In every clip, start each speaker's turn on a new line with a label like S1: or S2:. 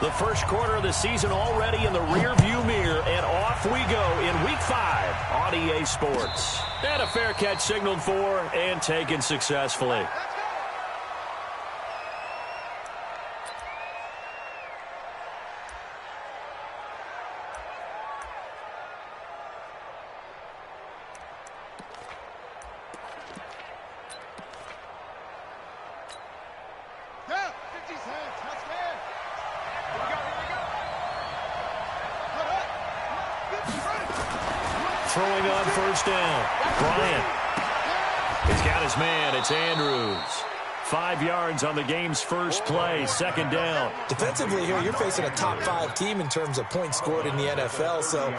S1: The first quarter of the season already in the rearview mirror, and off we go in Week 5 on EA Sports. And a fair catch signaled for and taken successfully. Throwing on first down. Bryant. He's got his man. It's Andrews. 5 yards on the game's first play. Second down.
S2: Defensively here, you're facing a top 5 team in terms of points scored in the NFL. So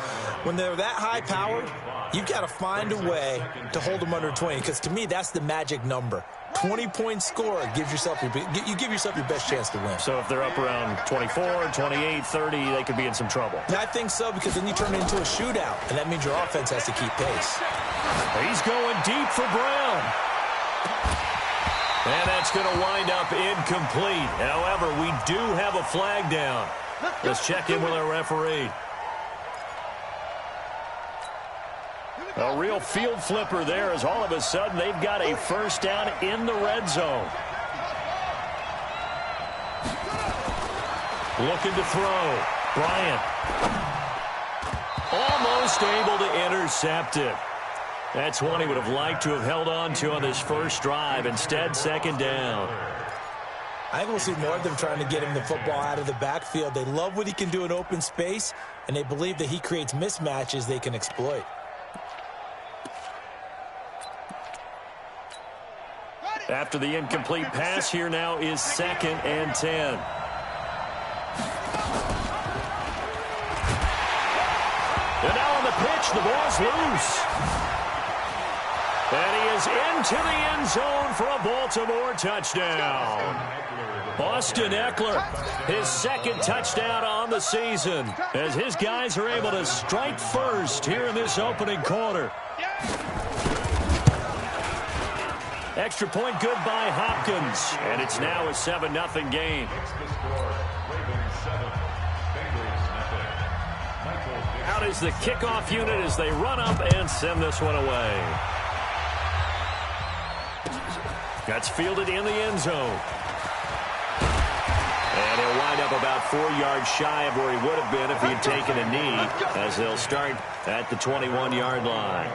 S2: when they're that high-powered, you've got to find a way to hold them under 20. Because to me, that's the magic number. 20-point score gives yourself you give yourself your best chance to win.
S1: So if they're up around 24, 28, 30, they could be in some trouble.
S2: I think so, because then you turn it into a shootout, and that means your offense has to keep pace.
S1: He's going deep for Brown. And that's going to wind up incomplete. However, we do have a flag down. Let's check in with our referee. A real field flipper there, as all of a sudden they've got a first down in the red zone. Looking to throw. Bryant. Almost able to intercept it. That's one he would have liked to have held on to on this first drive. Instead, second down.
S2: I think we'll see more of them trying to get him the football out of the backfield. They love what he can do in open space, and they believe that he creates mismatches they can exploit.
S1: After the incomplete pass, here now is 2nd and 10. And now on the pitch, the ball's loose. And he is into the end zone for a Baltimore touchdown. Austin Eckler, his 2nd touchdown on the season, as his guys are able to strike first here in this opening quarter. Extra point good by Hopkins, and it's now a 7-0 game. Out is the kickoff unit as they run up and send this one away. That's fielded in the end zone. And he'll wind up about 4 yards shy of where he would have been if he had taken a knee, as they'll start at the 21-yard line.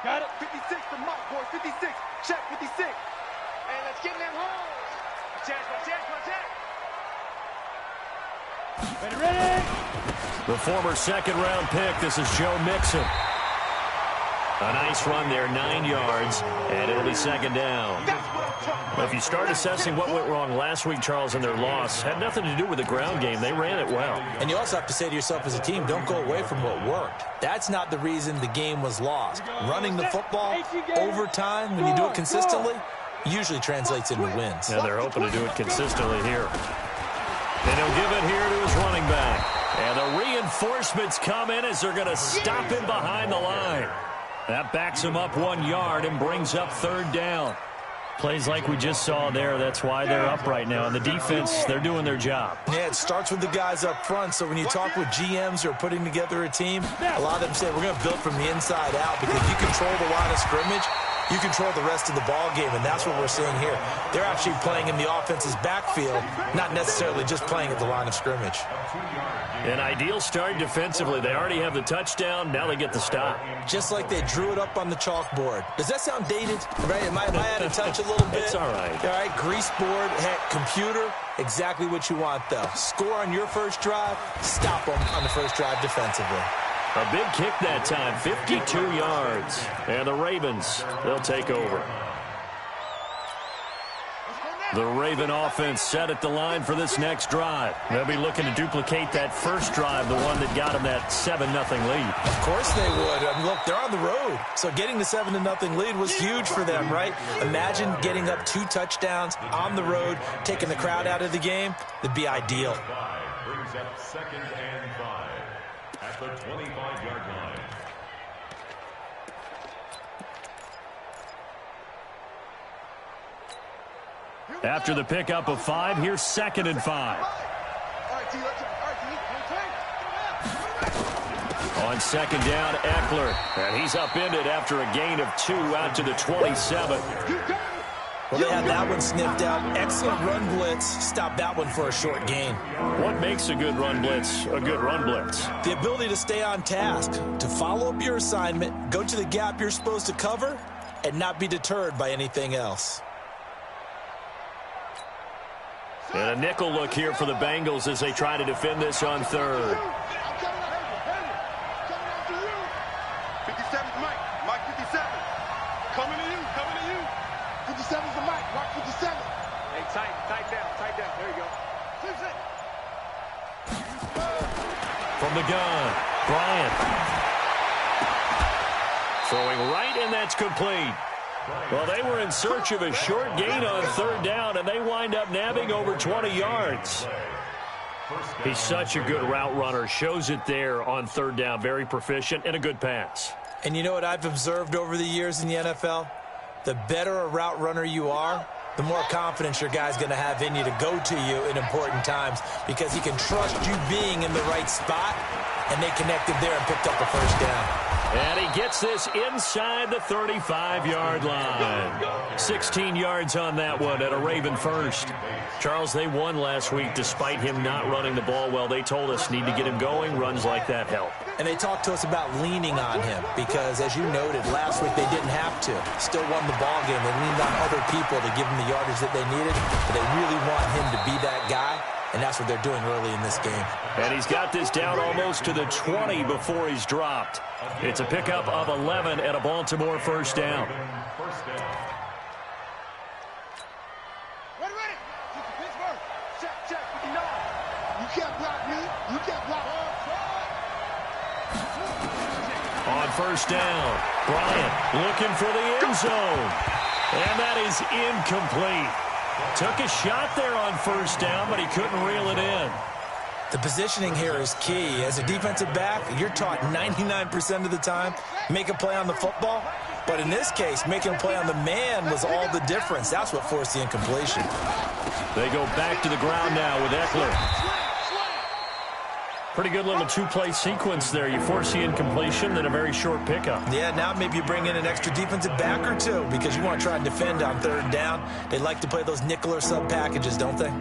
S3: Got it. 56 from Mike, boy. 56. Check 56. And let's get in them holes. Check. Ready.
S1: The former second-round pick, this is Joe Mixon. A nice run there, 9 yards, and it'll be second down. If you start assessing what went wrong last week, Charles, in their loss, had nothing to do with the ground game. They ran it well.
S2: And you also have to say to yourself as a team, don't go away from what worked. That's not the reason the game was lost. Running the football over time, when you do it consistently, usually translates into wins.
S1: And they're hoping to do it consistently here. And he'll give it here to his running back. And the reinforcements come in as they're going to stop him behind the line. That backs him up 1 yard and brings up third down. Plays like we just saw there. That's why they're up right now. And the defense, they're doing their job.
S2: Yeah, it starts with the guys up front. So when you talk with GMs who are putting together a team, a lot of them say we're going to build from the inside out, because if you control the line of scrimmage, you control the rest of the ball game, and that's what we're seeing here. They're actually playing in the offense's backfield, not necessarily just playing at the line of scrimmage.
S1: An ideal start defensively. They already have the touchdown. Now they get the stop.
S2: Just like they drew it up on the chalkboard. Does that sound dated? Right? Am I out of touch a little bit?
S1: It's all right.
S2: All right, grease board, computer, exactly what you want, though. Score on your first drive, stop them on the first drive defensively.
S1: A big kick that time, 52 yards. And the Ravens, they'll take over. The Raven offense set at the line for this next drive. They'll be looking to duplicate that first drive, the one that got them that 7-0 lead.
S2: Of course they would. I mean, look, they're on the road. So getting the 7-0 lead was huge for them, right? Imagine getting up 2 touchdowns on the road, taking the crowd out of the game. That'd be ideal.
S4: Brings up 2nd and 5 at the 25-yard line.
S1: After the pickup of 5, here's 2nd and 5. On 2nd down, Eckler. And he's upended after a gain of 2 out to the 27.
S2: Well, they had that one sniffed out. Excellent run blitz. Stop that one for a short gain.
S1: What makes a good run blitz a good run blitz?
S2: The ability to stay on task, to follow up your assignment, go to the gap you're supposed to cover, and not be deterred by anything else.
S1: And a nickel look here for the Bengals as they try to defend this on 3rd.
S3: 57's Mike. Mike 57. Coming to you. 57's the Mike. Mike 57. Hey, tight down. There you go.
S1: From the gun, Bryant. Throwing right, and that's complete. Well, they were in search of a short gain on 3rd down, and they wind up nabbing over 20 yards. He's such a good route runner. Shows it there on 3rd down. Very proficient and a good pass.
S2: And you know what I've observed over the years in the NFL? The better a route runner you are, the more confidence your guy's going to have in you to go to you in important times because he can trust you being in the right spot, and they connected there and picked up a 1st down.
S1: And he gets this inside the 35-yard line. 16 yards on that one at a Raven first. Charles, they won last week despite him not running the ball well. They told us need to get him going. Runs like that help.
S2: And they talked to us about leaning on him because, as you noted, last week they didn't have to. Still won the ball game. They leaned on other people to give him the yardage that they needed. But they really want him to be that guy. And that's what they're doing early in this game.
S1: And he's got this down almost to the 20 before he's dropped. It's a pickup of 11 and a Baltimore 1st down.
S3: Ready. Pittsburgh. Check. 59. You can't block me. You can't block.
S1: On 1st down, Bryant looking for the end zone. And that is incomplete. Took a shot there on 1st down, but he couldn't reel it in.
S2: The positioning here is key. As a defensive back, you're taught 99% of the time, make a play on the football. But in this case, making a play on the man was all the difference. That's what forced the incompletion.
S1: They go back to the ground now with Eckler. Pretty good little 2-play sequence there. You force the incompletion, then a very short pickup.
S2: Yeah, now maybe you bring in an extra defensive back or two because you want to try and defend on 3rd down. They like to play those nickel or sub packages, don't they?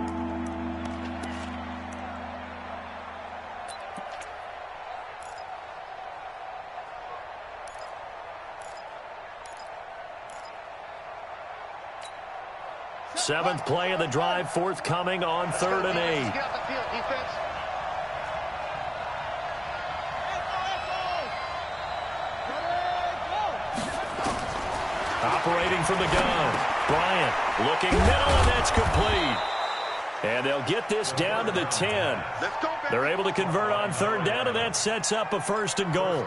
S1: Seventh play of the drive, forthcoming on 3rd and 8.
S3: Get out the field, defense.
S1: Operating from the gun. Bryant looking middle, and that's complete. And they'll get this down to the 10. They're able to convert on 3rd down, and that sets up a 1st and goal.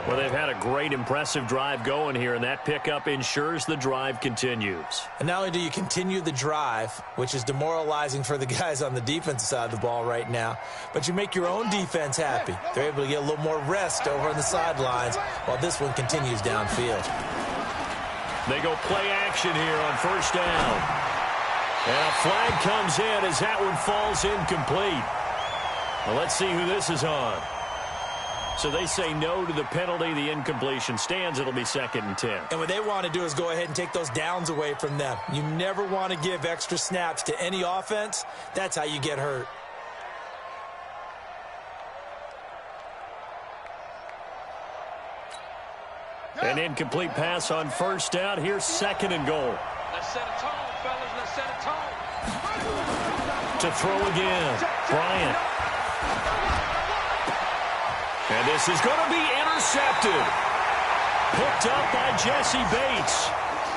S1: Well, they've had a great, impressive drive going here, and that pickup ensures the drive continues.
S2: And not only do you continue the drive, which is demoralizing for the guys on the defensive side of the ball right now, but you make your own defense happy. They're able to get a little more rest over on the sidelines while this one continues downfield.
S1: They go play action here on 1st down. And a flag comes in as that one falls incomplete. Well, let's see who this is on. So they say no to the penalty. The incompletion stands. It'll be 2nd and 10.
S2: And what they want to do is go ahead and take those downs away from them. You never want to give extra snaps to any offense. That's how you get hurt.
S1: An incomplete pass on 1st down. Here's 2nd and goal.
S3: Let's set a tone, fellas. Let's set a tone.
S1: To throw again. Bryant. And this is going to be intercepted. Picked up by Jesse Bates.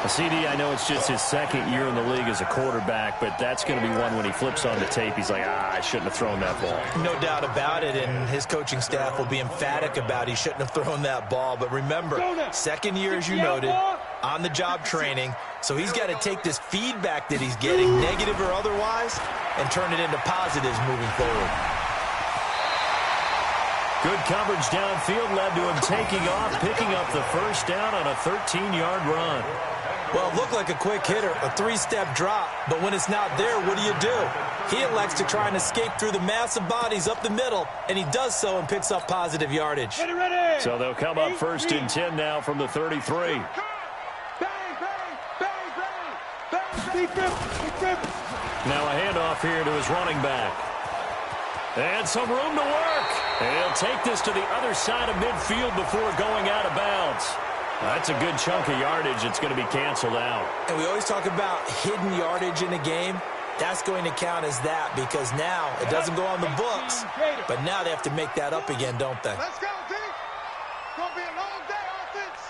S1: CD, I know it's just his 2nd year in the league as a quarterback, but that's going to be one when he flips on the tape. He's like, I shouldn't have thrown that ball.
S2: No doubt about it, and his coaching staff will be emphatic about he shouldn't have thrown that ball. But remember, 2nd year, as you noted, on-the-job training, so he's got to take this feedback that he's getting, negative or otherwise, and turn it into positives moving forward.
S1: Good coverage downfield led to him taking off, picking up the 1st down on a 13-yard run.
S2: Well, it looked like a quick hitter, a three-step drop, but when it's not there, what do? He elects to try and escape through the massive bodies up the middle, and he does so and picks up positive yardage.
S3: Ready.
S1: So they'll come up 1st and 10 now from the 33.
S3: Bang, bang, bang, bang, bang.
S1: Now a handoff here to his running back. And some room to work. And he'll take this to the other side of midfield before going out of bounds. That's a good chunk of yardage. It's going to be canceled out.
S2: And we always talk about hidden yardage in a game. That's going to count as that because now it doesn't go on the books, but now they have to make that up again, don't they?
S3: Let's go, team. Gonna be a long day, offense.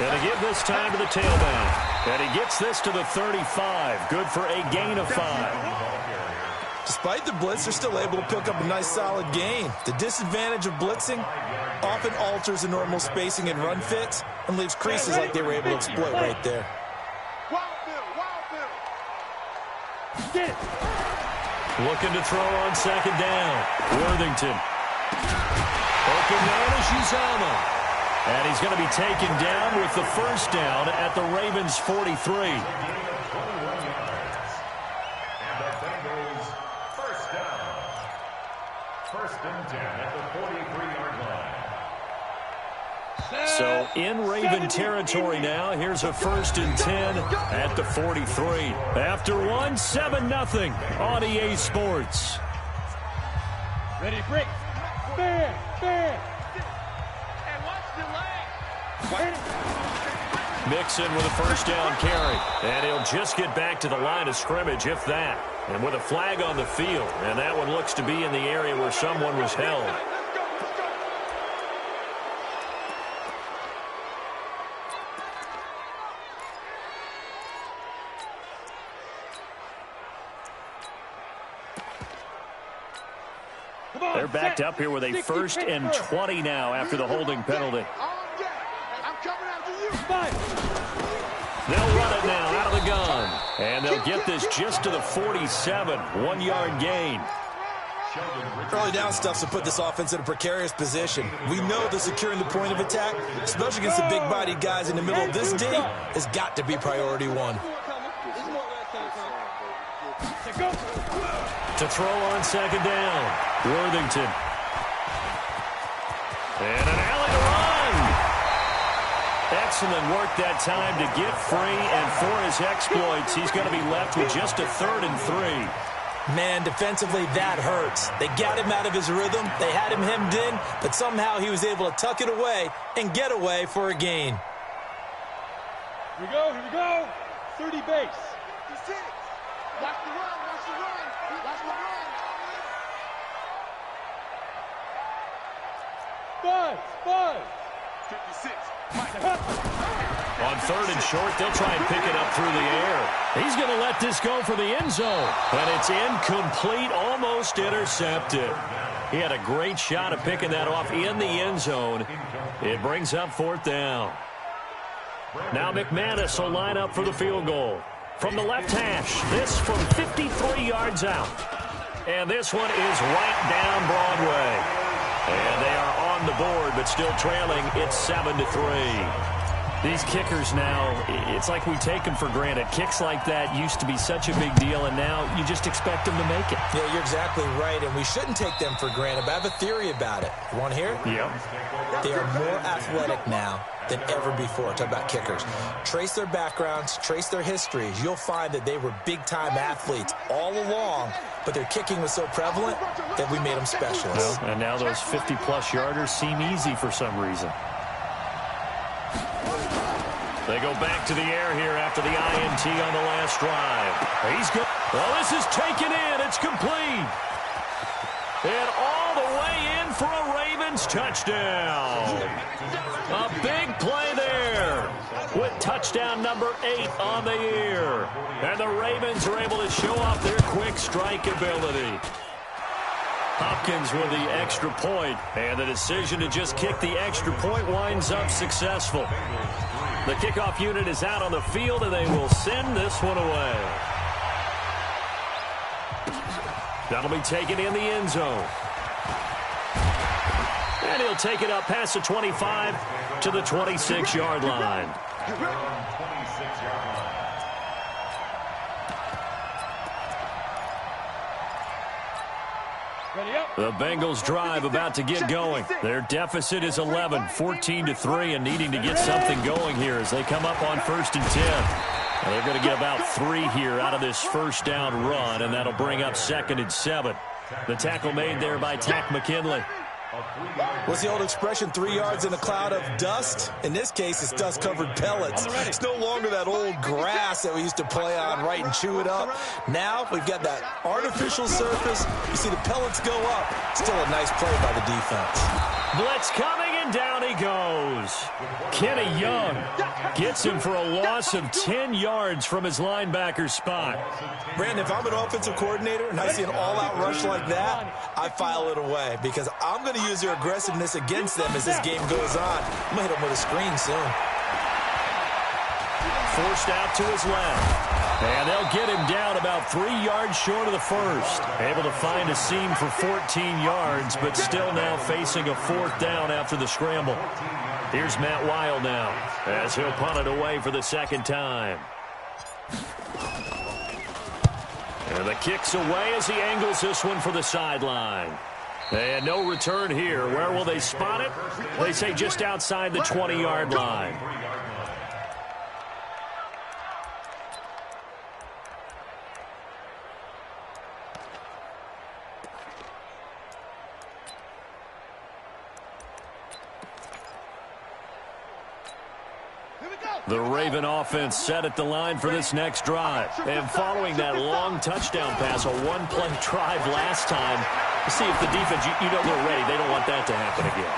S1: And to give this time to the tailback. And he gets this to the 35. Good for a gain of 5.
S2: Despite the blitz, they're still able to pick up a nice solid gain. The disadvantage of blitzing often alters the normal spacing and run fits and leaves creases like they were able to exploit right there.
S3: Get it.
S1: Looking to throw on 2nd down. Worthington. Open man is Uzama. And he's going to be taken down with the 1st down at the Ravens' 43. So in Raven territory now. Here's a 1st and 10 at the 43. After one, 7-0 on EA Sports.
S3: Ready to break. Bam, bam.
S1: Mixon with a 1st down carry. And he'll just get back to the line of scrimmage, if that. And with a flag on the field. And that one looks to be in the area where someone was held. They're backed up here with a 1st and 20 now after the holding penalty.
S3: I'm coming after you.
S1: They'll run it now out of the gun. And they'll get this just to the 47. 1-yard gain.
S2: Early down stuff to put this offense in a precarious position. We know that securing the point of attack, especially against the big-bodied guys in the middle of this D, has got to be priority one.
S1: To throw on 2nd down. Worthington. And an alley to run. Excellent work that time to get free, and for his exploits, he's going to be left with just a 3rd and 3.
S2: Man, defensively, that hurts. They got him out of his rhythm. They had him hemmed in, but somehow he was able to tuck it away and get away for a gain.
S3: Here we go. 30 base. 56. Watch the run. Five. 56.
S1: On 3rd and short, they'll try and pick it up through the air. He's going to let this go for the end zone. But it's incomplete, almost intercepted. He had a great shot at picking that off in the end zone. It brings up 4th down. Now McManus will line up for the field goal. From the left hash, this from 53 yards out. And this one is right down Broadway. And they are on the board, but still trailing. It's 7-3. These kickers now, it's like we take them for granted. Kicks like that used to be such a big deal, and now you just expect them to make it.
S2: Yeah, you're exactly right, and we shouldn't take them for granted, but I have a theory about it. You want to hear it?
S1: Yep.
S2: They are more athletic now than ever before. Talk about kickers. Trace their backgrounds, trace their histories. You'll find that they were big-time athletes all along, but their kicking was so prevalent that we made them specialists.
S1: Well, and now those 50-plus yarders seem easy for some reason. They go back to the air here after the INT on the last drive. He's good. Well, this is taken in. It's complete. And all the way in for a Ravens touchdown. A big play there with touchdown number 8 on the year. And the Ravens are able to show off their quick strike ability. Hopkins with the extra point, and the decision to just kick the extra point winds up successful. The kickoff unit is out on the field, and they will send this one away. That'll be taken in the end zone. And he'll take it up past the 25 to the 26-yard line.
S4: Around 26-yard line.
S1: The Bengals drive about to get going. Their deficit is 11, 14-3, and needing to get something going here as they come up on 1st and 10. Well, they're going to get about 3 here out of this first down run, and that'll bring up 2nd and 7. The tackle made there by Tack McKinley.
S2: What's the old expression, 3 yards in a cloud of dust? In this case, it's dust-covered pellets. It's no longer that old grass that we used to play on, right, and chew it up. Now we've got that artificial surface. You see the pellets go up. Still a nice play by the defense.
S1: Blitz coming, and down he goes. Kenny Young gets him for a loss of 10 yards from his linebacker spot.
S2: Brandon, if I'm an offensive coordinator and I see an all-out rush like that, I file it away because I'm going to use their aggressiveness against them as this game goes on. I'm going to hit them with a screen soon.
S1: Forced out to his left. And they'll get him down about 3 yards short of the first. Able to find a seam for 14 yards, but still now facing a 4th down after the scramble. Here's Matt Weil now as he'll punt it away for the 2nd time. And the kick's away as he angles this one for the sideline. And no return here. Where will they spot it? They say just outside the 20-yard line. The Raven offense set at the line for this next drive. And following that long touchdown pass, a one-play drive last time, to see if the defense, you know they're ready. They don't want that to happen again.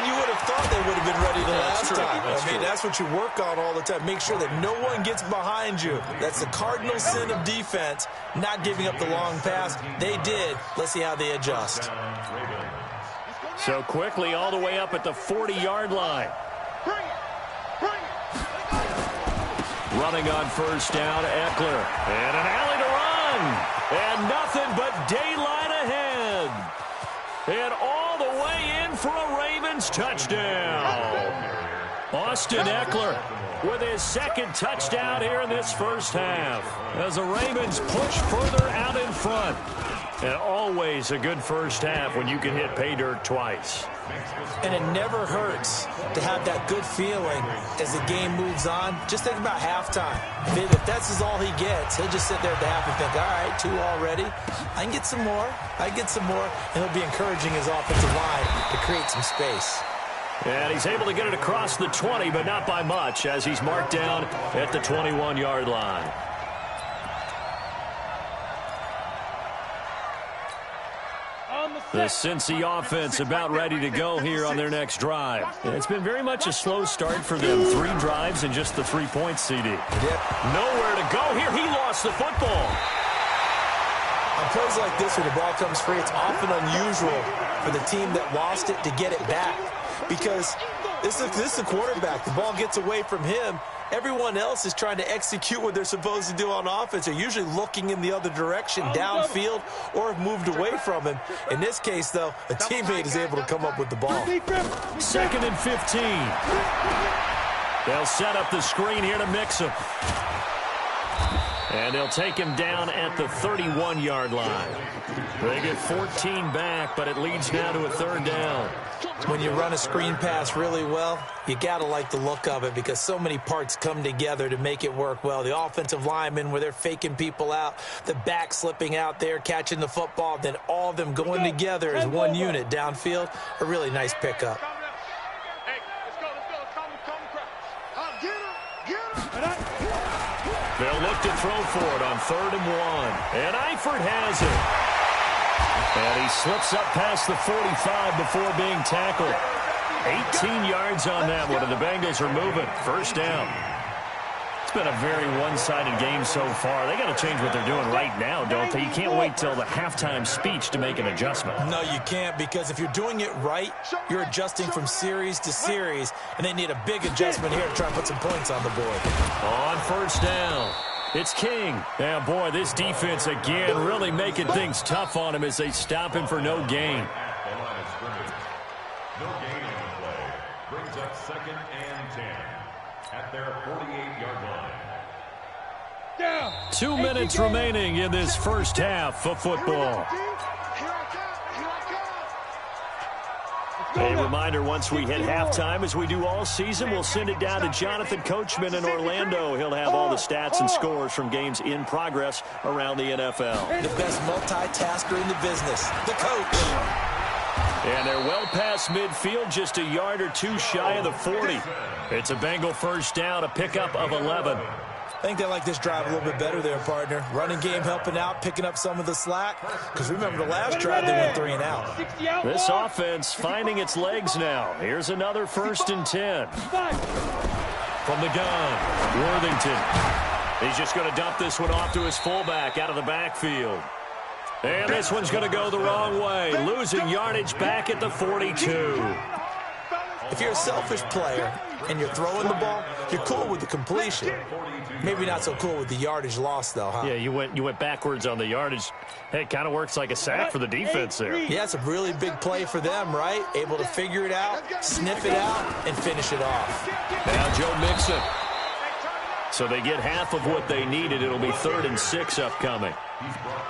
S2: And you would have thought they would have been ready the last time. That's what you work on all the time. Make sure that no one gets behind you. That's the cardinal sin of defense, not giving up the long pass. They did. Let's see how they adjust.
S1: So quickly all the way up at the 40-yard line. Running on 1st down, Eckler. And an alley to run. And nothing but daylight ahead. And all the way in for a Ravens touchdown. Austin Eckler with his 2nd touchdown here in this first half. As the Ravens push further out in front. And always a good first half when you can hit pay dirt twice.
S2: And it never hurts to have that good feeling as the game moves on. Just think about halftime. If that's all he gets, he'll just sit there at the half and think, all right, 2 already. I can get some more. I can get some more. And he'll be encouraging his offensive line to create some space.
S1: And he's able to get it across the 20, but not by much, as he's marked down at the 21-yard line. The Cincy offense about ready to go here on their next drive. And it's been very much a slow start for them. 3 drives and just the 3 points, CD. Nowhere to go here. He lost the football.
S2: On plays like this where the ball comes free, it's often unusual for the team that lost it to get it back. Because this is the quarterback. The ball gets away from him. Everyone else is trying to execute what they're supposed to do on offense. They're usually looking in the other direction, downfield, or have moved away from him. In this case, though, a teammate is able to come up with the ball.
S1: 2nd and 15. They'll set up the screen here to mix him. And they'll take him down at the 31-yard line. They get 14 back, but it leads now to a 3rd down.
S2: When you run a screen pass really well, you got to like the look of it because so many parts come together to make it work well. The offensive linemen where they're faking people out, the back slipping out there, catching the football, then all of them going together as one unit downfield, a really nice pickup.
S1: They'll look to throw for it on 3rd and 1. And Eifert has it. And he slips up past the 45 before being tackled. 18 yards on that one, and the Bengals are moving. 1st down. It's been a very one-sided game so far. They got to change what they're doing right now, don't they? You can't wait till the halftime speech to make an adjustment.
S2: No, you can't, because if you're doing it right, you're adjusting from series to series, and they need a big adjustment here to try and put some points on the board.
S1: On 1st down, it's King. Yeah, boy, this defense again really making things tough on him as they stop him for no gain.
S4: No gain on the play. Brings up 2nd and 10. at their 48-yard line.
S1: 2 minutes remaining in this first half of football. A reminder, once we hit halftime, as we do all season, we'll send it down to Jonathan Coachman in Orlando. He'll have all the stats and scores from games in progress around the NFL.
S2: The best multitasker in the business, the coach.
S1: And they're well past midfield, just a yard or two shy of the 40. It's a Bengal first down, a pickup of 11.
S2: I think they like this drive a little bit better there, partner. Running game helping out, picking up some of the slack. Because remember, the last drive, they went 3 and out.
S1: This offense finding its legs now. Here's another 1st and 10. From the gun, Worthington. He's just going to dump this one off to his fullback out of the backfield. And this one's going to go the wrong way, losing yardage back at the 42.
S2: If you're a selfish player and you're throwing the ball, you're cool with the completion. Maybe not so cool with the yardage loss, though, huh?
S1: Yeah, you went backwards on the yardage. Hey, it kind of works like a sack for the defense there.
S2: Yeah, it's a really big play for them, right? Able to figure it out, sniff it out, and finish it off.
S1: Now Joe Mixon. So they get half of what they needed. It'll be 3rd and 6 upcoming.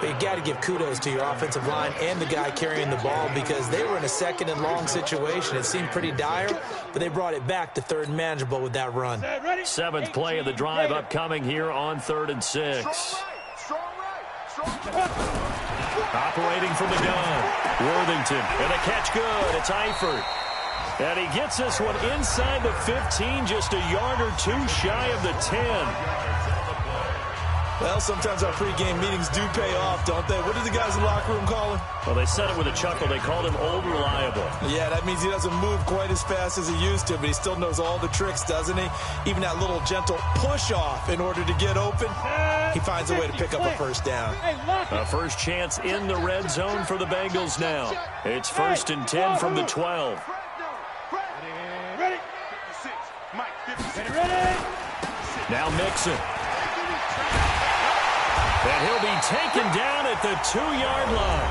S2: But you got to give kudos to your offensive line and the guy carrying the ball because they were in a 2nd and long situation. It seemed pretty dire, but they brought it back to 3rd and manageable with that run.
S1: 7th play of the drive upcoming here on 3rd and 6. Operating from the gun, Worthington, and a catch good. It's Eifert. And he gets this one inside the 15, just a yard or two shy of the 10.
S2: Well, sometimes our pregame meetings do pay off, don't they? What do the guys in the locker room call him?
S1: Well, they said it with a chuckle. They called him Old Reliable.
S2: Yeah, that means he doesn't move quite as fast as he used to, but he still knows all the tricks, doesn't he? Even that little gentle push-off in order to get open, he finds a way to pick up a first down.
S1: A first chance in the red zone for the Bengals now. It's 1st and 10 from the 12. Now Mixon. And he'll be taken down at the 2-yard line.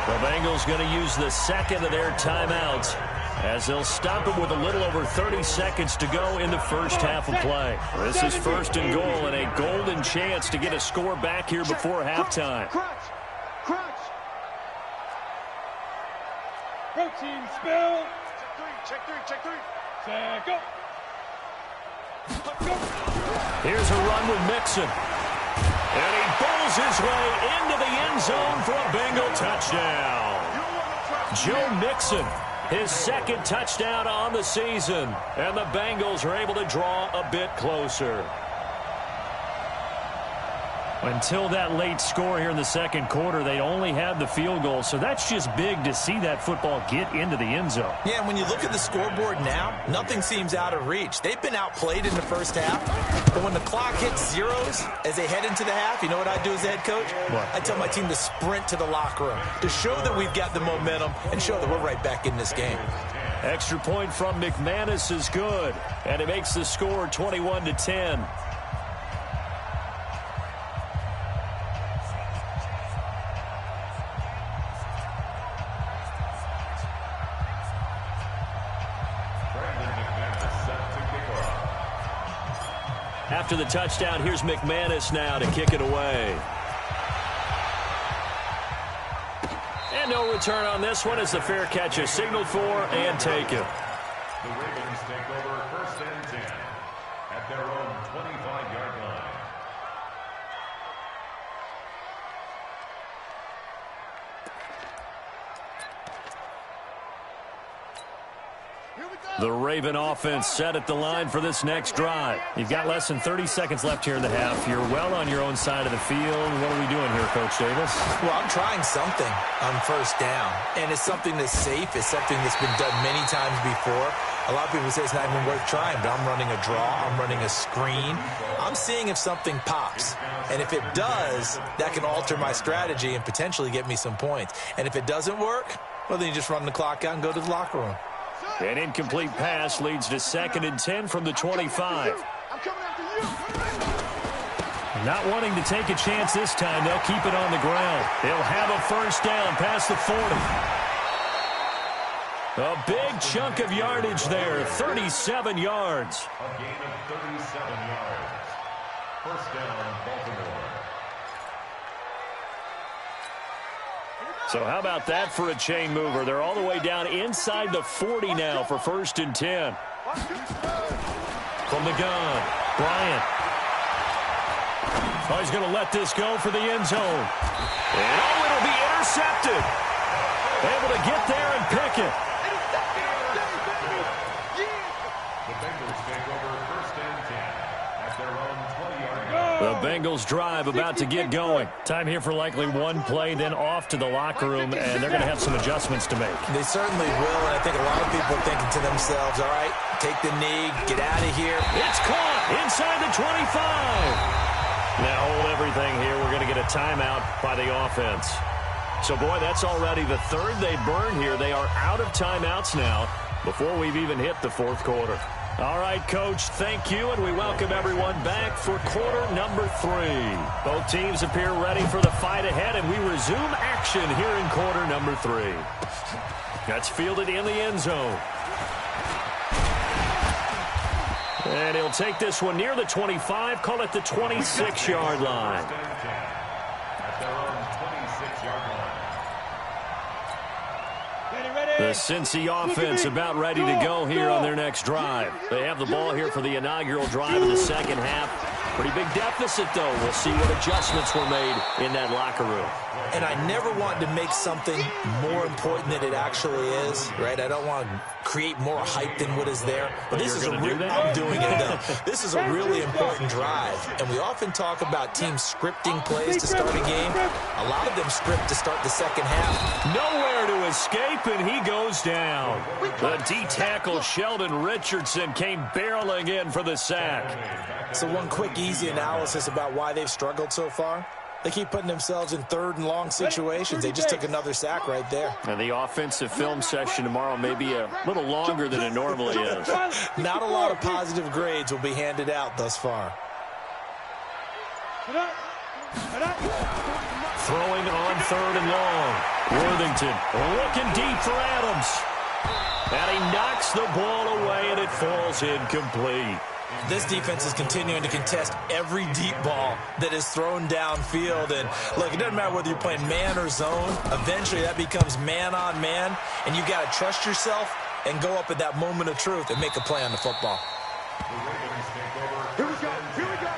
S1: The Bengals going to use the 2nd of their timeouts as they'll stop him with a little over 30 seconds to go in the first half of play. This is 1st and goal and a golden chance to get a score back here before halftime.
S3: Protein spill. Check three. Check go.
S1: Here's a run with Mixon. And he bowls his way into the end zone for a Bengal touchdown. Joe Mixon, his 2nd touchdown on the season. And the Bengals are able to draw a bit closer. Until that late score here in the 2nd quarter, they only had the field goal. So that's just big to see that football get into the end zone.
S2: Yeah, and when you look at the scoreboard now, nothing seems out of reach. They've been outplayed in the first half. But when the clock hits zeros as they head into the half, you know what I do as the head coach?
S1: What?
S2: I tell my team to sprint to the locker room to show that we've got the momentum and show that we're right back in this game.
S1: Extra point from McManus is good. And it makes the score 21-10. After the touchdown, here's McManus now to kick it away. And no return on this one as the fair catch is signaled for and taken.
S4: The Ravens take over 1st and 10 at their own 25-yard line.
S1: The Raven offense set at the line for this next drive. You've got less than 30 seconds left here in the half. You're well on your own side of the field. What are we doing here, Coach Davis?
S2: Well, I'm trying something on 1st down, and it's something that's safe. It's something that's been done many times before. A lot of people say it's not even worth trying, but I'm running a draw. I'm running a screen. I'm seeing if something pops, and if it does, that can alter my strategy and potentially get me some points. And if it doesn't work, well, then you just run the clock out and go to the locker room.
S1: An incomplete pass leads to 2nd and 10 from the 25. Not wanting to take a chance this time, they'll keep it on the ground. They'll have a first down past the 40. A big chunk of yardage there, 37 yards.
S4: A gain of 37 yards. First down, Baltimore.
S1: So how about that for a chain mover? They're all the way down inside the 40 now for 1st and 10. From the gun, Bryant. Oh, he's going to let this go for the end zone. And oh, it'll be intercepted. Able to get there and pick it.
S4: The Bengals take over 1st and 10 at their own 20-yard line.
S1: The Bengals drive about to get going. Time here for likely one play, then off to the locker room, and they're going to have some adjustments to make.
S2: They certainly will, and I think a lot of people are thinking to themselves, all right, take the knee, get out of here.
S1: It's caught inside the 25. Now hold everything here. We're going to get a timeout by the offense. So, boy, that's already the third they burn here. They are out of timeouts now before we've even hit the 4th quarter. All right, Coach, thank you, and we welcome everyone back for quarter number 3. Both teams appear ready for the fight ahead, and we resume action here in quarter number 3. That's fielded in the end zone. And he'll take this one near the 25, call it the 26-yard line.
S4: At their own 26-yard line.
S1: The Cincy offense about ready to go here on their next drive. They have the ball here for the inaugural drive of the second half. Pretty big deficit, though. We'll see what adjustments were made in that locker room.
S2: And I never want to make something more important than it actually is, right? I don't want to create more hype than what is there. But this is I'm doing it, though. This is a really important drive. And we often talk about teams scripting plays to start a game. A lot of them script to start the second half.
S1: Nowhere to escape, and he goes down. The D-tackle Sheldon Richardson came barreling in for the sack.
S2: So one quick, easy analysis about why they've struggled so far. They keep putting themselves in 3rd and long situations. They just took another sack right there.
S1: And the offensive film session tomorrow may be a little longer than it normally is.
S2: Not a lot of positive grades will be handed out thus far.
S1: Throwing on 3rd and long. Worthington looking deep for Adams. And he knocks the ball away, and it falls incomplete.
S2: This defense is continuing to contest every deep ball that is thrown downfield. And, look, it doesn't matter whether you're playing man or zone. Eventually, that becomes man on man. And you've got to trust yourself and go up at that moment of truth and make a play on the football.
S4: The Ravens take over.
S3: Here we go. Here we go.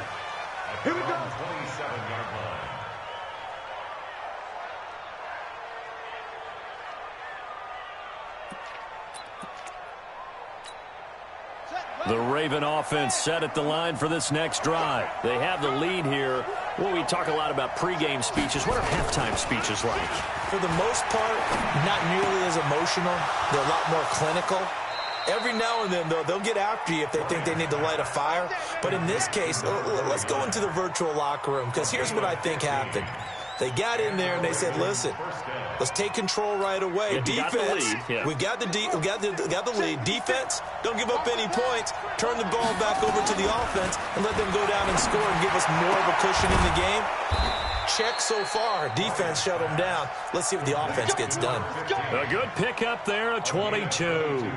S3: Here we go.
S4: 27-yard line.
S1: The Raven offense set at the line for this next drive. They have the lead here. Well, we talk a lot about pregame speeches. What are halftime speeches like?
S2: For the most part, not nearly as emotional. They're a lot more clinical. Every now and then, though, they'll get after you if they think they need to light a fire. But in this case, let's go into the virtual locker room, because here's what I think happened. They got in there and they said, listen, let's take control right away.
S1: Yeah,
S2: defense,
S1: we've
S2: got the lead. Defense, don't give up any points. Turn the ball back over to the offense and let them go down and score and give us more of a cushion in the game. Check so far. Defense shut them down. Let's see if the offense gets done.
S1: A good pickup there, a 22.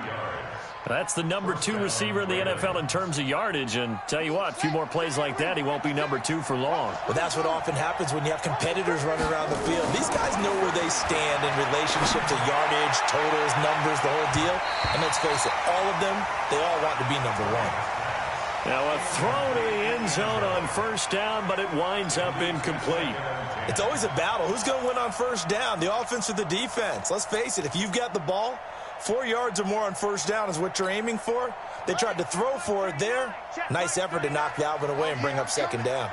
S1: That's the number 2 receiver in the NFL in terms of yardage. And tell you what, a few more plays like that, he won't be number 2 for long.
S2: Well, that's what often happens when you have competitors running around the field. These guys know where they stand in relationship to yardage, totals, numbers, the whole deal. And let's face it, all of them, they all want to be number 1.
S1: Now a throw to the end zone on 1st down, but it winds up incomplete.
S2: It's always a battle. Who's going to win on 1st down, the offense or the defense? Let's face it, if you've got the ball, 4 yards or more on 1st down is what you're aiming for. They tried to throw for it there. Nice effort to knock Dalvin away and bring up 2nd down.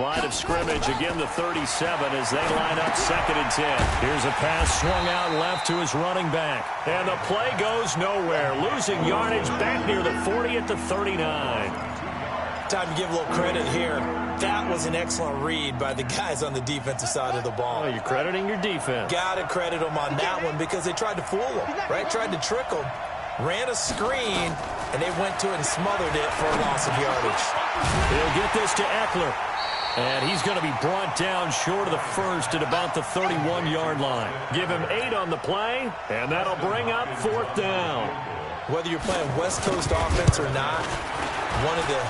S1: Line of scrimmage, again the 37 as they line up 2nd and 10. Here's a pass swung out left to his running back. And the play goes nowhere. Losing yardage back near the 40 at the 39.
S2: Time to give a little credit here. That was an excellent read by the guys on the defensive side of the ball.
S1: Oh, you're crediting your defense.
S2: Got to credit them on that one because they tried to fool them, right? Tried to trick them. Ran a screen, and they went to it and smothered it for a loss of yardage.
S1: He'll get this to Eckler. And he's going to be brought down short of the first at about the 31-yard line. Give him 8 on the play, and that'll bring up 4th down.
S2: Whether you're playing West Coast offense or not, one of the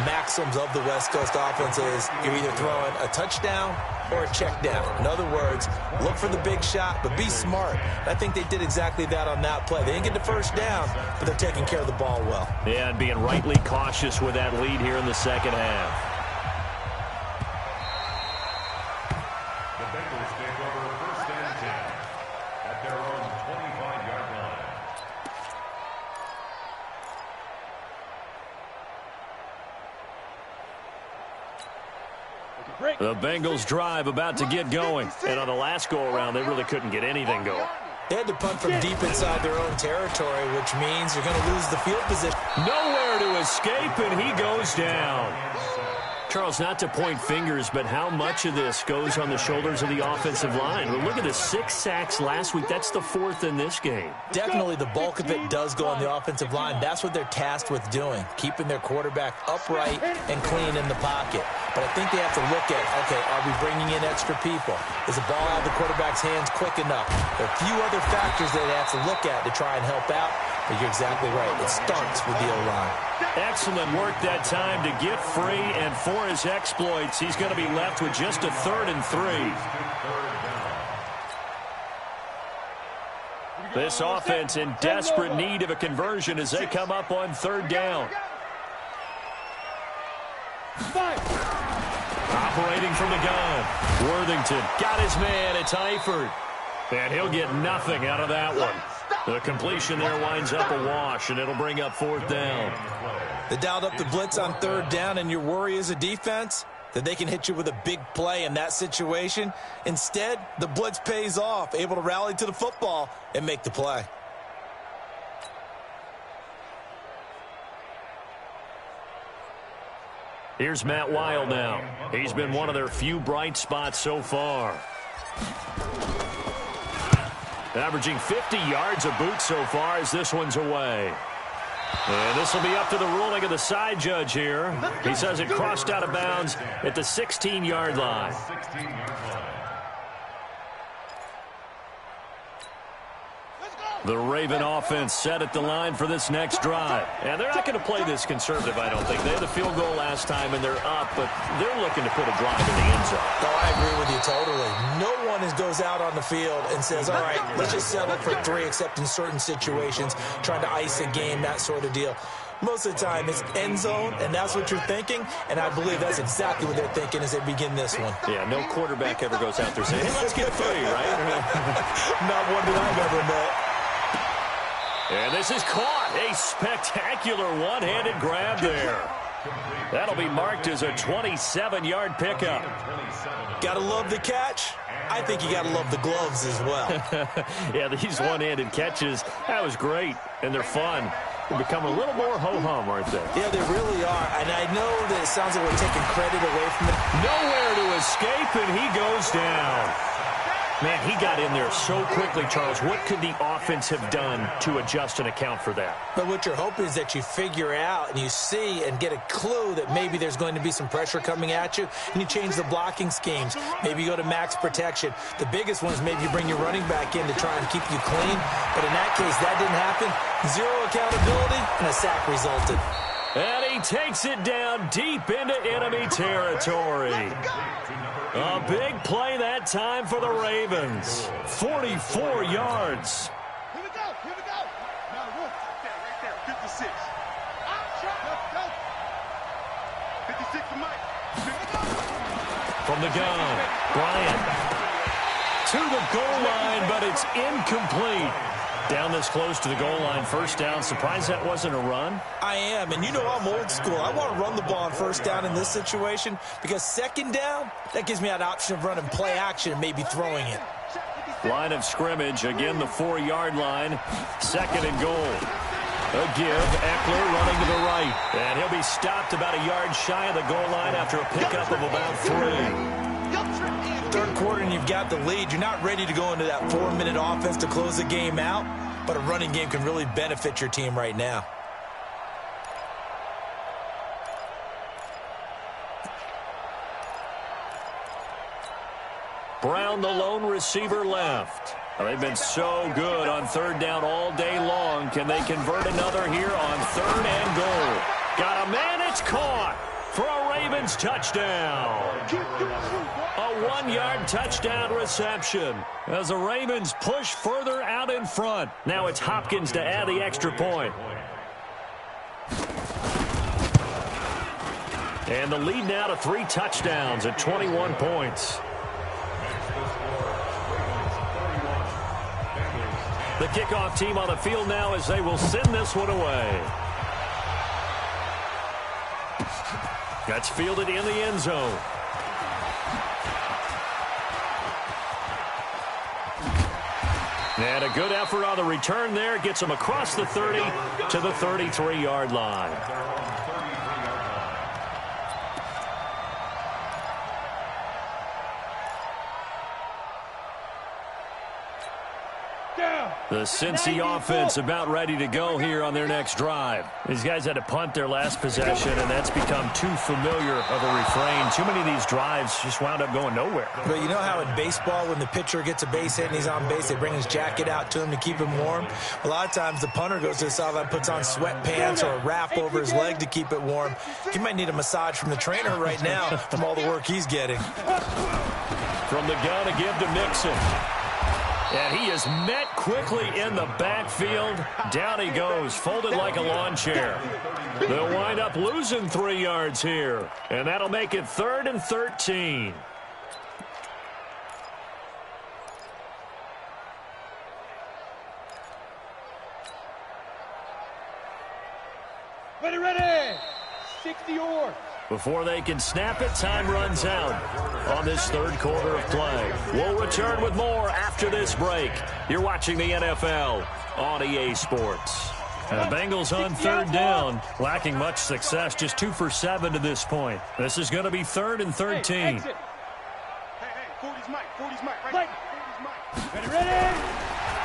S2: maxims of the West Coast offense is you're either throwing a touchdown or a check down. In other words, look for the big shot, but be smart. I think they did exactly that on that play. They didn't get the first down, but they're taking care of the ball well.
S1: Yeah, and being rightly cautious with that lead here in the second half.
S4: The Bengals take over 1st and 10 at their own 25-yard line.
S1: The Bengals drive about to get going. And on the last go-around, they really couldn't get anything going.
S2: They had to punt from deep inside their own territory, which means you're going to lose the field position.
S1: Nowhere to escape, and he goes down. Charles, not to point fingers, but how much of this goes on the shoulders of the offensive line? Well, look at the 6 sacks last week. That's the 4th in this game.
S2: Definitely the bulk of it does go on the offensive line. That's what they're tasked with doing, keeping their quarterback upright and clean in the pocket. But I think they have to look at, okay, are we bringing in extra people? Is the ball out of the quarterback's hands quick enough? There are a few other factors that they have to look at to try and help out. But you're exactly right. It starts with the O-line.
S1: Excellent work that time to get free, and for his exploits, he's going to be left with just a 3rd and 3. This offense in desperate need of a conversion as they come up on 3rd down. Operating from the gun, Worthington got his man. It's Eifert, and he'll get nothing out of that one. The completion there winds up a wash, and it'll bring up 4th down.
S2: They dialed up the blitz on 3rd down, and your worry as a defense that they can hit you with a big play in that situation. Instead, the blitz pays off, able to rally to the football and make the play.
S1: Here's Matt Weil now. He's been one of their few bright spots so far. Averaging 50 yards a boot so far as this one's away. And this will be up to the ruling of the side judge here. He says it crossed out of bounds at the 16-yard line. The Raven offense set at the line for this next drive. And they're not going to play this conservative, I don't think. They had the field goal last time, and they're up, but they're looking to put a drive in the end zone.
S2: Oh, I agree with you totally. No one goes out on the field and says, all right, let's just settle for 3, except in certain situations, trying to ice a game, that sort of deal. Most of the time, it's end zone, and that's what you're thinking, and I believe that's exactly what they're thinking as they begin this one.
S1: Yeah, no quarterback ever goes out there saying, hey, let's get 3, right?
S2: Not one that I've ever met.
S1: And this is caught. A spectacular one-handed grab there. That'll be marked as a 27-yard pickup.
S2: Gotta love the catch. I think you gotta love the gloves as well.
S1: Yeah, these one-handed catches, that was great, and they're fun. They become a little more ho-hum, aren't they?
S2: Yeah, they really are. And I know that it sounds like we're taking credit away from it.
S1: Nowhere to escape, and he goes down. Man, he got in there so quickly, Charles. What could the offense have done to adjust and account for that?
S2: But what you're hoping is that you figure out and you see and get a clue that maybe there's going to be some pressure coming at you, and you change the blocking schemes. Maybe you go to max protection. The biggest one is maybe you bring your running back in to try and keep you clean. But in that case, that didn't happen. 0 accountability, and a sack resulted.
S1: And he takes it down deep into enemy territory. A big play that time for the Ravens. 44 yards.
S3: Here we go. Now look. Right there. 56. 56 to Mike.
S1: From the gun, Bryant. To the goal line, but it's incomplete. Down this close to the goal line, 1st down. Surprised that wasn't a run?
S2: I am, and you know I'm old school. I want to run the ball on 1st down in this situation because 2nd down, that gives me that option of running play action and maybe throwing it.
S1: Line of scrimmage, again the 4-yard line, 2nd and goal. A give, Eckler running to the right, and he'll be stopped about a yard shy of the goal line after a pickup of about 3.
S2: 3rd quarter and you've got the lead. You're not ready to go into that 4-minute offense to close the game out, but a running game can really benefit your team right now.
S1: Brown, the lone receiver, left. They've been so good on third down all day long. Can they convert another here on third and goal? Got a man, it's caught for a Ravens touchdown. A 1-yard touchdown reception as the Ravens push further out in front. Now it's Hopkins to add the extra point. And the lead now to 3 touchdowns at 21 points. The kickoff team on the field now as they will send this one away. That's fielded in the end zone. And a good effort on the return there. Gets them across the 30 to the 33-yard line. The Cincy offense about ready to go here on their next drive. These guys had to punt their last possession, and that's become too familiar of a refrain. Too many of these drives just wound up going nowhere.
S2: But you know how in baseball, when the pitcher gets a base hit and he's on base, they bring his jacket out to him to keep him warm? A lot of times the punter goes to the sideline, puts on sweatpants or a wrap over his leg to keep it warm. He might need a massage from the trainer right now from all the work he's getting.
S1: From the gun to give to Mixon. And he is met quickly in the backfield. Down he goes, folded like a lawn chair. They'll wind up losing 3 yards here. And that'll make it 3rd and 13.
S3: Ready. 60 yards.
S1: Before they can snap it, time runs out on this third quarter of play. We'll return with more after this break. You're watching the NFL on EA Sports. The Bengals on third down, lacking much success, just 2 for 7 to this point. This is going to be 3rd and 13.
S3: Hey, 40's Mike, right? Ready.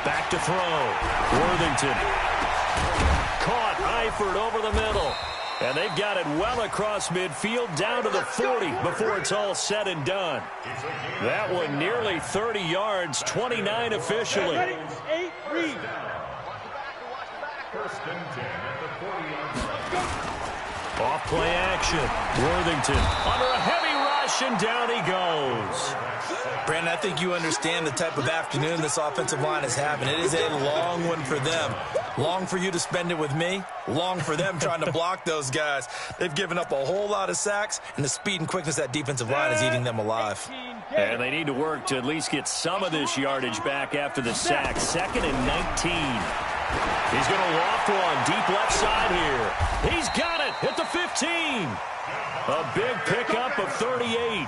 S1: Back to throw. Worthington. Caught Eifert over the middle. And they've got it well across midfield down to the 40 before it's all said and done. That one nearly 30 yards, 29 officially.
S3: 8 read.
S4: First and 10 at the 40-yard line.
S1: Off play action. Worthington under a heavy rush, and down he goes.
S2: Brandon, I think you understand the type of afternoon this offensive line is having. It is a long one for them. Long for you to spend it with me. Long for them trying to block those guys. They've given up a whole lot of sacks, and the speed and quickness of that defensive line is eating them alive.
S1: And they need to work to at least get some of this yardage back after the sack. 2nd and 19. He's going to loft one deep left side here. He's got it at the 15. A big pickup of 38.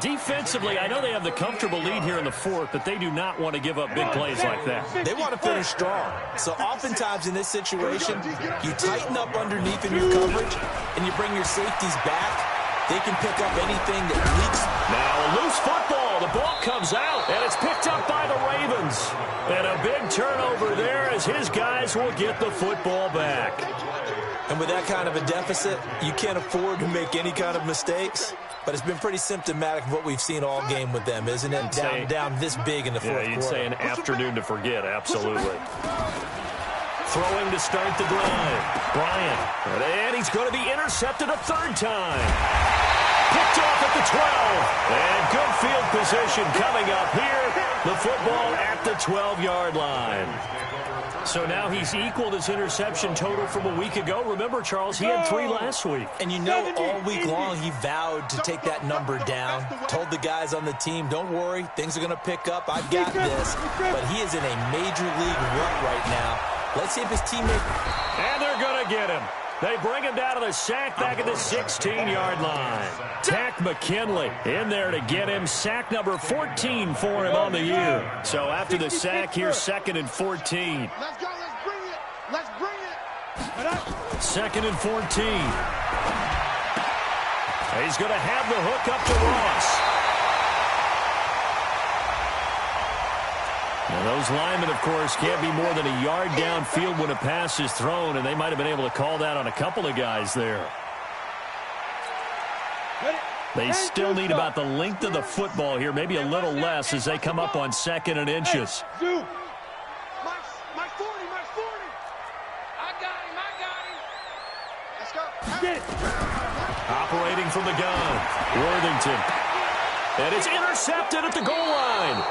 S1: Defensively, I know they have the comfortable lead here in the 4th, but they do not want to give up big plays like that.
S2: They want to finish strong. So oftentimes in this situation, you tighten up underneath in your coverage, and you bring your safeties back. They can pick up anything that leaks.
S1: Now a loose football. The ball comes out, and it's picked up by the Ravens. And a big turnover there as his guys will get the football back.
S2: And with that kind of a deficit, you can't afford to make any kind of mistakes. But it's been pretty symptomatic of what we've seen all game with them, isn't it? Down this big in the fourth quarter.
S1: Yeah, you'd say an afternoon to forget, absolutely. Throwing to start the drive. Bryant. And he's going to be intercepted a 3rd time. Picked off at the 12. And good field position coming up here. The football at the 12-yard line. So now he's equaled his interception total from a week ago. Remember, Charles, he had 3 last week.
S2: And you know, all week long he vowed to take that number down. Told the guys on the team, don't worry, things are going to pick up. I've got this. But he is in a major league rut right now. Let's see if his teammate...
S1: And they're going to get him. They bring him down to the sack back at the 16-yard line. Tack McKinley in there to get him. Sack number 14 for him on the year. So after the sack, here's 2nd and 14.
S3: Let's go. Let's bring it.
S1: 2nd and 14. He's going to have the hook up to Ross. Now those linemen, of course, can't be more than a yard downfield when a pass is thrown, and they might have been able to call that on a couple of guys there. They still need about the length of the football here, maybe a little less as they come up on 2nd and inches.
S3: My 40. I got him. Let's go.
S5: Get it.
S1: Operating from the gun, Worthington. And it's intercepted at the goal line.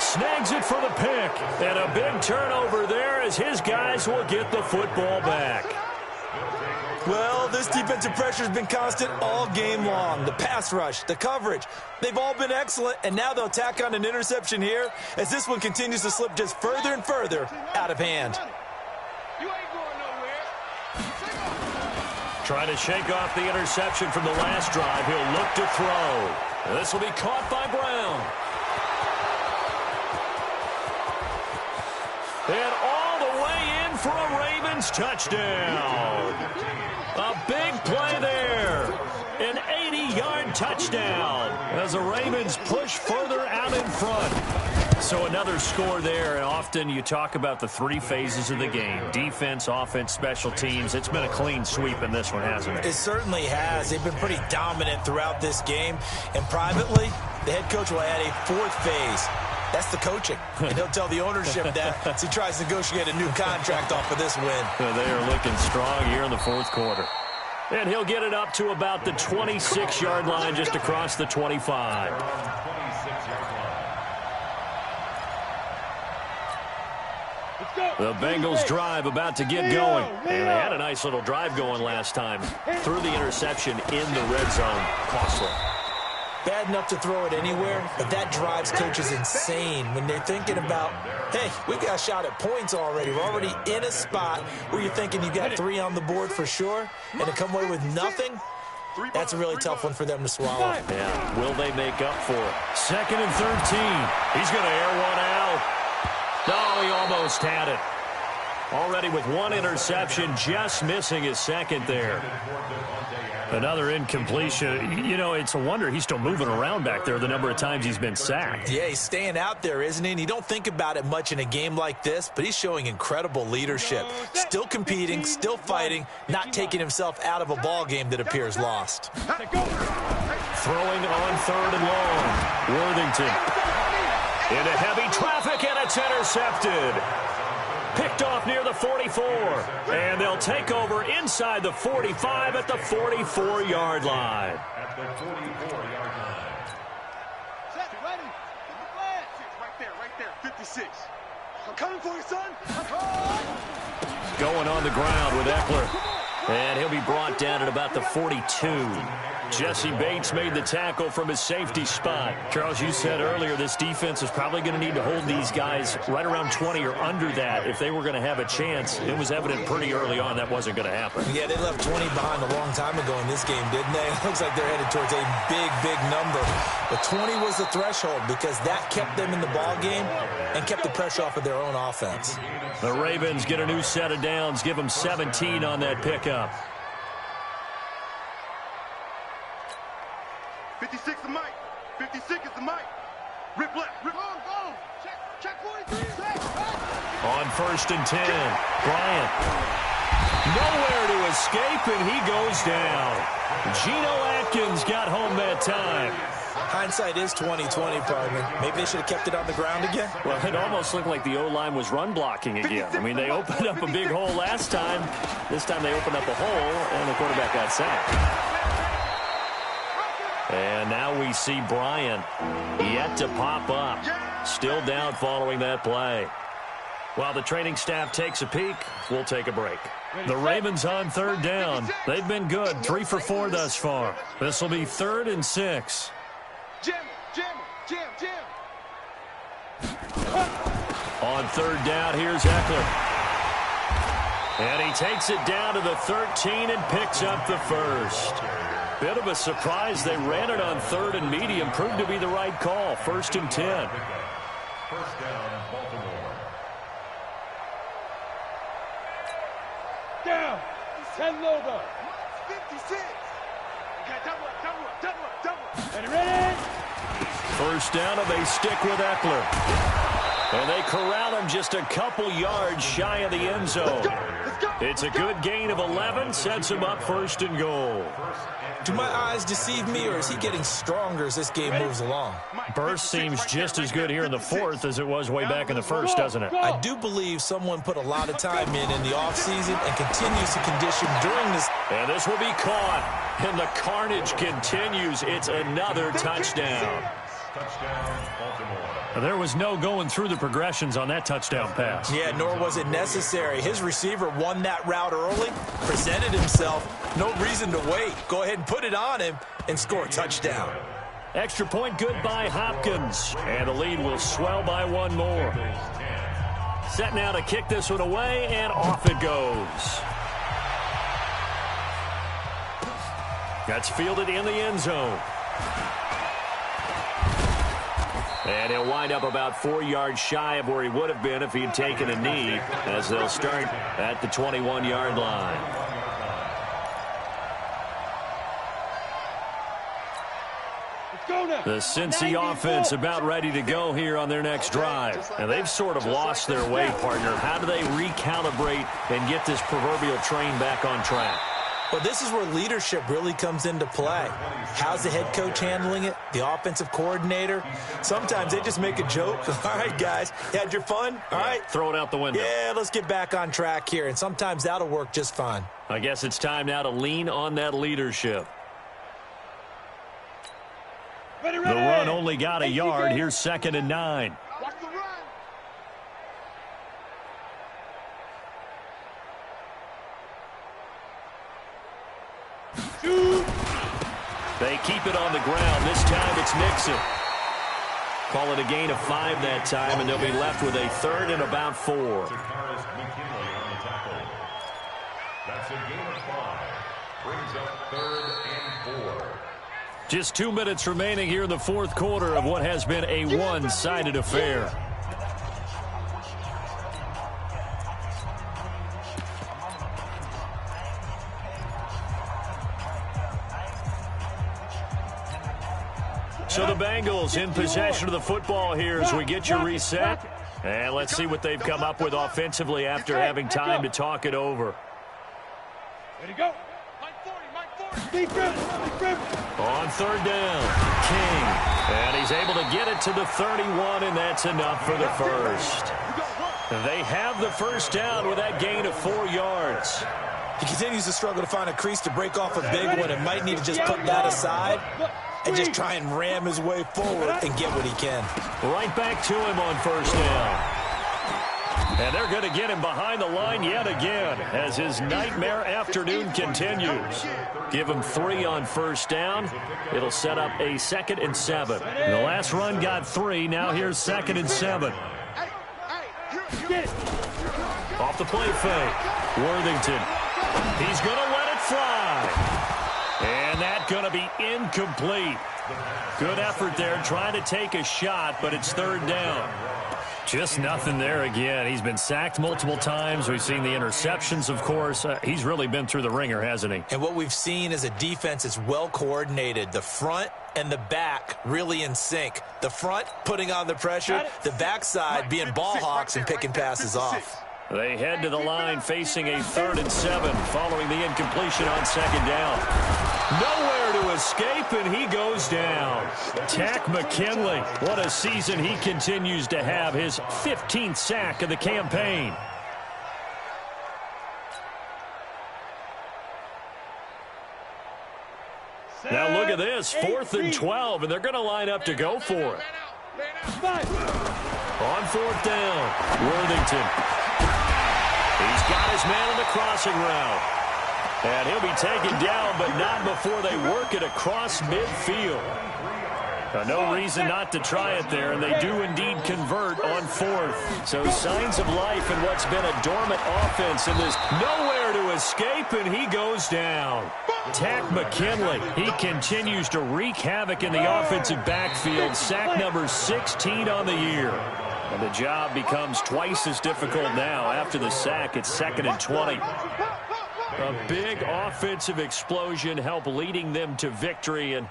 S1: Snags it for the pick. And a big turnover there as his guys will get the football back.
S2: Well, this defensive pressure has been constant all game long. The pass rush, the coverage, they've all been excellent, and now they'll tack on an interception here as this one continues to slip just further and further out of hand.
S3: You ain't going nowhere.
S1: Trying to shake off the interception from the last drive. He'll look to throw. This will be caught by Brown. And all the way in for a Ravens touchdown. A big play there. An 80-yard touchdown as the Ravens push further out in front. So another score there, and often you talk about the 3 phases of the game. Defense, offense, special teams. It's been a clean sweep in this one, hasn't it?
S2: It certainly has. They've been pretty dominant throughout this game. And privately, the head coach will add a 4th phase. That's the coaching. And he'll tell the ownership that as he tries to negotiate a new contract off of this win.
S1: They are looking strong here in the 4th quarter. And he'll get it up to about the 26-yard line just across the 25. The Bengals drive about to get going. And they had a nice little drive going last time. Threw the interception in the red zone. Costly.
S2: Bad enough to throw it anywhere, but that drives coaches insane when they're thinking about, hey, we've got a shot at points already. We're already in a spot where you're thinking you got 3 on the board for sure, and to come away with nothing, that's a really tough one for them to swallow.
S1: Yeah, will they make up for it? 2nd and 13. He's going to air one out. No, he almost had it. Already with 1 interception, just missing his 2nd there. Another incompletion. You know, it's a wonder he's still moving around back there the number of times he's been sacked.
S2: Yeah, he's staying out there, isn't he? And you don't think about it much in a game like this, but he's showing incredible leadership. Still competing, still fighting, not taking himself out of a ball game that appears lost.
S1: Throwing on 3rd and long. Worthington. Into heavy traffic, and it's intercepted. Picked off near the 44. And they'll take over inside the 45 at the 44-yard line.
S4: At the 44-yard line.
S3: Set, ready. Get the flag. Right there. 56. I'm coming for you, son.
S1: Going on the ground with Eckler. And he'll be brought down at about the 42. Jesse Bates made the tackle from his safety spot. Charles, you said earlier this defense is probably going to need to hold these guys right around 20 or under that if they were going to have a chance. It was evident pretty early on that wasn't going to happen.
S2: Yeah, they left 20 behind a long time ago in this game, didn't they? It looks like they're headed towards a big, big number. But 20 was the threshold because that kept them in the ball game and kept the pressure off of their own offense.
S1: The Ravens get a new set of downs, give them 17 on that pickup.
S3: 56 is Mike. 56 is the Mike. Rip left. Rip on. Go. Check 43.
S1: On 1st and 10. Bryant. Nowhere to escape, and he goes down. Geno Atkins got home that time.
S2: Hindsight is 20/20, partner. Maybe they should have kept it on the ground again.
S1: Well, it almost looked like the O-line was run blocking again. I mean, they opened up a big hole last time. This time they opened up a hole, and the quarterback got sacked. And now we see Bryant yet to pop up. Still down following that play. While the training staff takes a peek, we'll take a break. The Ravens on 3rd down. They've been good, 3 for 4 thus far. This will be 3rd and 6.
S3: Jam.
S1: On 3rd down, here's Eckler. And he takes it down to the 13 and picks up the 1st. Bit of a surprise. They ran it on 3rd and medium. Proved to be the right call. 1st and 10.
S4: 1st down, Baltimore.
S5: Down. 10 logo.
S3: 56. Okay, double up.
S5: Ready, ready.
S1: 1st down, and they stick with Eckler. And they corral him just a couple yards shy of the end zone.
S3: Let's go.
S1: It's a good gain of 11, sets him up 1st and goal.
S2: Do my eyes deceive me, or is he getting stronger as this game moves along?
S1: Burst seems just as good here in the 4th as it was way back in the 1st, doesn't it?
S2: I do believe someone put a lot of time in the offseason and continues to condition during this.
S1: And this will be caught, and the carnage continues. It's another touchdown.
S4: Touchdown, Baltimore.
S1: There was no going through the progressions on that touchdown pass.
S2: Yeah, nor was it necessary. His receiver won that route early, presented himself. No reason to wait. Go ahead and put it on him and score a touchdown.
S1: Extra point good by Hopkins. And the lead will swell by 1 more. Set now to kick this one away, and off it goes. That's fielded in the end zone. And he'll wind up about 4 yards shy of where he would have been if he had taken a knee, as they'll start at the 21-yard line. The Cincy offense about ready to go here on their next drive. And they've sort of lost their way, partner. How do they recalibrate and get this proverbial train back on track?
S2: Well, this is where leadership really comes into play. How's the head coach handling it? The offensive coordinator? Sometimes they just make a joke. All right, guys, you had your fun? All right.
S1: Throw it out the window.
S2: Yeah, let's get back on track here. And sometimes that'll work just fine.
S1: I guess it's time now to lean on that leadership.
S5: Ready.
S1: The run only got a yard. Here's 2nd and 9.
S3: Watch the run.
S1: They keep it on the ground. This time it's Nixon. Call it a gain of 5 that time, and they'll be left with a 3rd and about 4.
S4: McKinley on the tackle. That's a gain of 5. Brings up 3rd and 4.
S1: Just 2 minutes remaining here in the 4th quarter of what has been a one-sided affair. So the Bengals in possession of the football here as we get you reset. And let's see what they've come up with offensively after having time to talk it over.
S5: Ready, go.
S1: On 3rd down, King. And he's able to get it to the 31, and that's enough for the first. They have the first down with that gain of 4 yards.
S2: He continues to struggle to find a crease to break off a big one and might need to just put that aside and just try and ram his way forward and get what he can.
S1: Right back to him on 1st down. And they're going to get him behind the line yet again as his nightmare afternoon continues. Give him 3 on 1st down. It'll set up a 2nd and 7. And the last run got 3. Now here's 2nd and 7. Off the play fake. Worthington. He's going to let it fly. And that's going to be incomplete. Good effort there trying to take a shot, but it's 3rd down. Just nothing there again. He's been sacked multiple times. We've seen the interceptions, of course. He's really been through the ringer, hasn't he?
S2: And what we've seen is a defense that's well coordinated. The front and the back really in sync. The front putting on the pressure, the backside being ball hawks and picking passes off.
S1: They head to the line facing a 3rd and 7 following the incompletion on 2nd down. Nowhere to escape, and he goes down. Tack McKinley. What a season he continues to have. His 15th sack of the campaign. Now look at this. 4th and 12, and they're going to line up to go for it. On 4th down, Worthington. He's got his man on the crossing route. And he'll be taken down, but not before they work it across midfield. No reason not to try it there, and they do indeed convert on 4th. So signs of life in what's been a dormant offense in this. Nowhere to escape, and he goes down. Tack McKinley, he continues to wreak havoc in the offensive backfield. Sack number 16 on the year. And the job becomes twice as difficult now after the sack. It's 2nd and 20. A big offensive explosion helped leading them to victory. And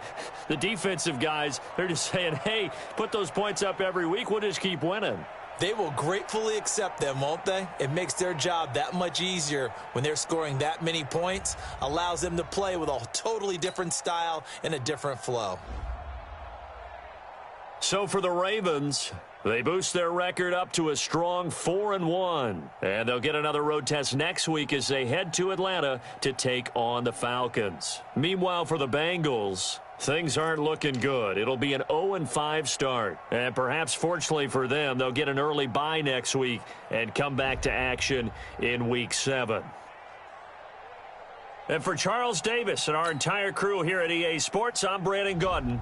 S1: the defensive guys, they're just saying, hey, put those points up every week. We'll just keep winning.
S2: They will gratefully accept them, won't they? It makes their job that much easier when they're scoring that many points, allows them to play with a totally different style and a different flow.
S1: So for the Ravens, they boost their record up to a strong 4-1. And they'll get another road test next week as they head to Atlanta to take on the Falcons. Meanwhile, for the Bengals, things aren't looking good. It'll be an 0-5 start. And perhaps fortunately for them, they'll get an early bye next week and come back to action in Week 7. And for Charles Davis and our entire crew here at EA Sports, I'm Brandon Gaudin.